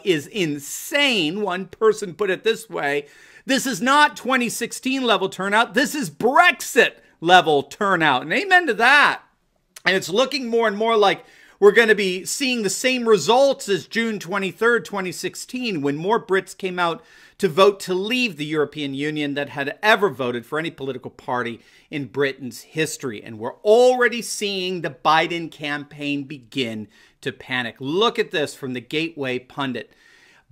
is insane. One person put it this way: this is not 2016 level turnout. This is Brexit level turnout. And amen to that. And it's looking more and more like we're going to be seeing the same results as June 23rd, 2016, when more Brits came out to vote to leave the European Union than had ever voted for any political party in Britain's history. And we're already seeing the Biden campaign begin to panic. Look at this from the Gateway Pundit.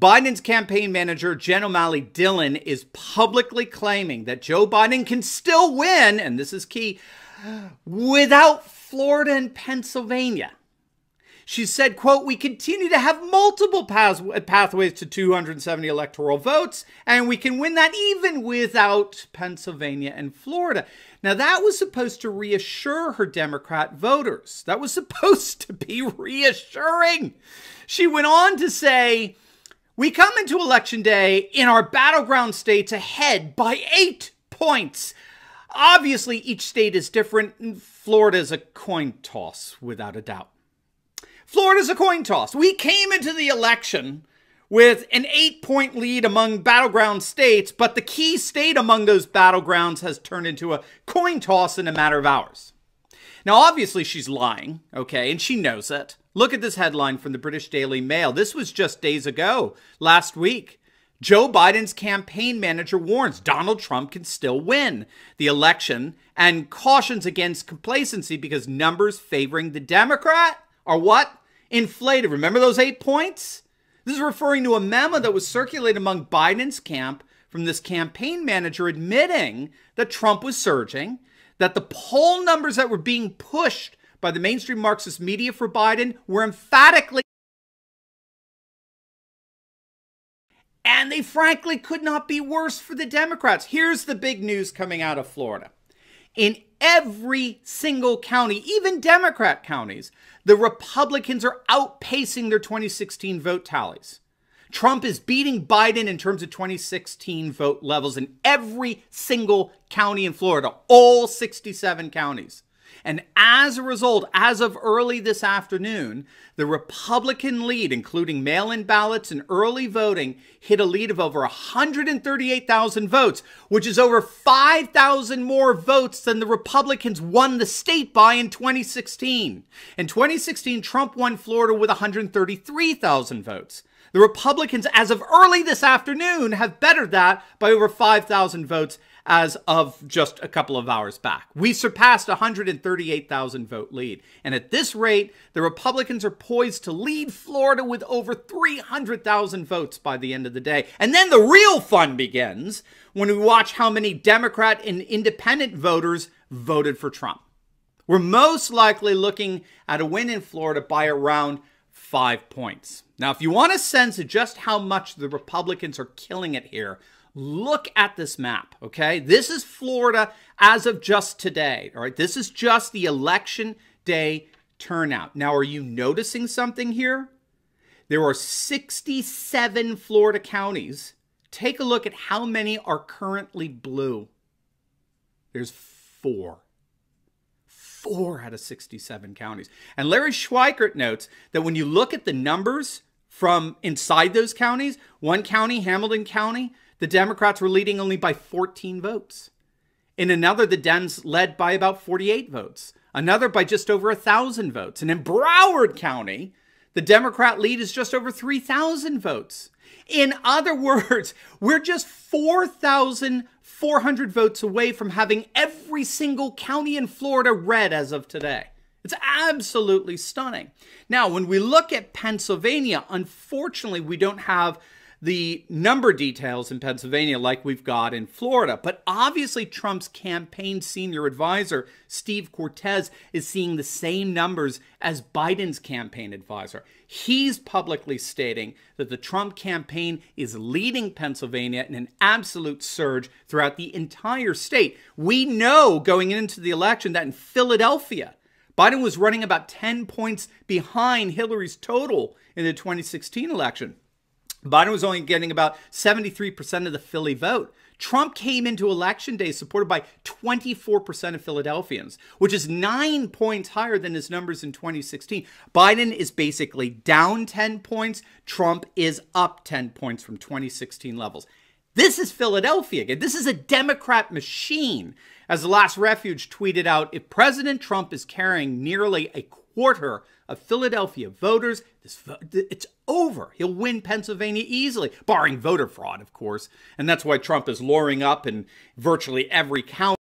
Biden's campaign manager, Jen O'Malley Dillon, is publicly claiming that Joe Biden can still win, and this is key, without Florida and Pennsylvania. She said, quote, "We continue to have multiple pathways to 270 electoral votes, and we can win that even without Pennsylvania and Florida." Now, that was supposed to reassure her Democrat voters. That was supposed to be reassuring. She went on to say, "We come into Election Day in our battleground states ahead by 8 points. Obviously, each state is different, and Florida is a coin toss, without a doubt." Florida's a coin toss. We came into the election with an 8-point lead among battleground states, but the key state among those battlegrounds has turned into a coin toss in a matter of hours. Now, obviously, she's lying, okay, and she knows it. Look at this headline from the British Daily Mail. This was just days ago, last week. Joe Biden's campaign manager warns Donald Trump can still win the election and cautions against complacency because numbers favoring the Democrat are what? Inflated. Remember those 8 points? This is referring to a memo that was circulated among Biden's camp from this campaign manager admitting that Trump was surging, that the poll numbers that were being pushed by the mainstream Marxist media for Biden were emphatically, and they frankly could not be worse for the Democrats. Here's the big news coming out of Florida. In every single county, even Democrat counties, the Republicans are outpacing their 2016 vote tallies. Trump is beating Biden in terms of 2016 vote levels in every single county in Florida, all 67 counties. And as a result, as of early this afternoon, the Republican lead, including mail-in ballots and early voting, hit a lead of over 138,000 votes, which is over 5,000 more votes than the Republicans won the state by in 2016. In 2016, Trump won Florida with 133,000 votes. The Republicans, as of early this afternoon, have bettered that by over 5,000 votes as of just a couple of hours back. We surpassed 138,000 vote lead. And at this rate, the Republicans are poised to lead Florida with over 300,000 votes by the end of the day. And then the real fun begins when we watch how many Democrat and independent voters voted for Trump. We're most likely looking at a win in Florida by around 5 points. Now, if you want a sense of just how much the Republicans are killing it here, look at this map, okay? This is Florida as of just today, all right? This is just the election day turnout. Now, are you noticing something here? There are 67 Florida counties. Take a look at how many are currently blue. There's 4. 4 out of 67 counties. And Larry Schweikert notes that when you look at the numbers from inside those counties, one county, Hamilton County, the Democrats were leading only by 14 votes. In another, the Dems led by about 48 votes. Another by just over 1,000 votes. And in Broward County, the Democrat lead is just over 3,000 votes. In other words, we're just 4,400 votes away from having every single county in Florida red as of today. It's absolutely stunning. Now, when we look at Pennsylvania, unfortunately, we don't have the number details in Pennsylvania like we've got in Florida. But obviously, Trump's campaign senior advisor, Steve Cortes, is seeing the same numbers as Biden's campaign advisor. He's publicly stating that the Trump campaign is leading Pennsylvania in an absolute surge throughout the entire state. We know going into the election that in Philadelphia, Biden was running about 10 points behind Hillary's total in the 2016 election. Biden was only getting about 73% of the Philly vote. Trump came into Election Day supported by 24% of Philadelphians, which is 9 points higher than his numbers in 2016. Biden is basically down 10 points. Trump is up 10 points from 2016 levels. This is Philadelphia again. This is a Democrat machine. As The Last Refuge tweeted out, if President Trump is carrying nearly a quarter of Philadelphia voters, it's over. He'll win Pennsylvania easily, barring voter fraud, of course. And that's why Trump is luring up in virtually every county.